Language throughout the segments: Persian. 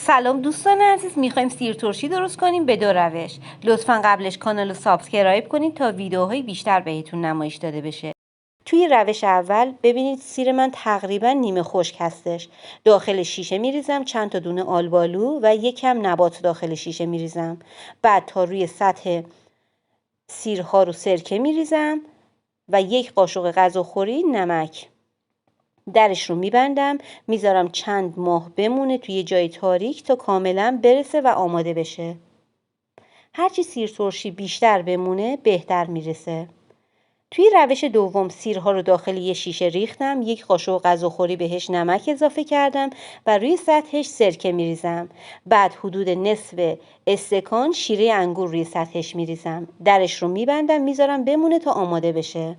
سلام دوستان عزیز، میخوایم سیر ترشی درست کنیم به 2 روش. لطفا قبلش کانال رو سابسکرایب کنید تا ویدیوهای بیشتر بهتون نمایش داده بشه. توی روش اول ببینید سیر من تقریبا نیمه خشک هستش. داخل شیشه میریزم چند تا دونه آلبالو و یک کم نبات داخل شیشه میریزم. بعد تا روی سطح سیرها رو سرکه میریزم و 1 قاشق غذاخوری نمک. درش رو میبندم، میذارم چند ماه بمونه توی جای تاریک تا کاملا برسه و آماده بشه. هرچی سیر ترشی بیشتر بمونه بهتر میرسه. توی روش دوم سیرها رو داخل یه شیشه ریختم، 1 قاشق غذاخوری بهش نمک اضافه کردم و روی سطحش سرکه میریزم. بعد حدود نصف استکان شیره انگور روی سطحش میریزم. درش رو میبندم، میذارم بمونه تا آماده بشه.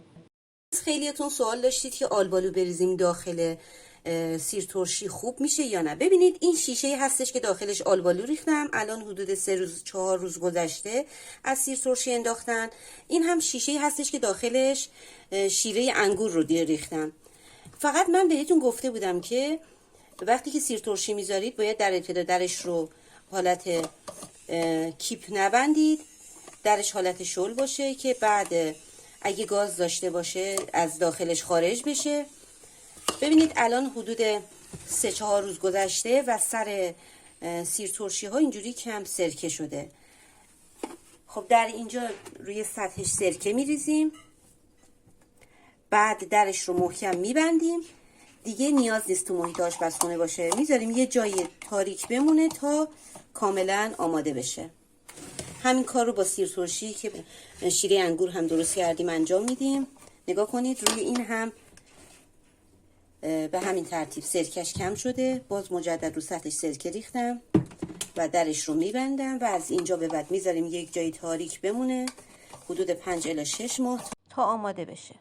خیلیاتون سوال داشتید که آلبالو بریزیم داخل سیر ترشی خوب میشه یا نه. ببینید این شیشه هستش که داخلش آلبالو ریختم. الان حدود 3 روز 4 روز گذشته از سیر ترشی انداختن. این هم شیشه هستش که داخلش شیره انگور رو ریختم. فقط من بهتون گفته بودم که وقتی که سیر ترشی میذارید باید در ابتدا درش رو حالت کیپ نبندید، درش حالت شل باشه که بعد اگه گاز داشته باشه از داخلش خارج بشه. ببینید الان حدود 3-4 روز گذشته و سر سیر ترشی ها اینجوری کم سرکه شده. خب در اینجا روی سطحش سرکه میریزیم، بعد درش رو محکم میبندیم. دیگه نیاز نیست تو محیط آشپزخونه باشه، میذاریم یه جای تاریک بمونه تا کاملا آماده بشه. همین کار رو با سیر ترشی که شیره انگور هم درست کردیم انجام میدیم. نگاه کنید روی این هم به همین ترتیب سرکش کم شده. باز مجدد رو سطحش سرکه ریختم و درش رو میبندم و از اینجا به بعد میذاریم یک جای تاریک بمونه حدود 5 الی 6 ماه تا آماده بشه.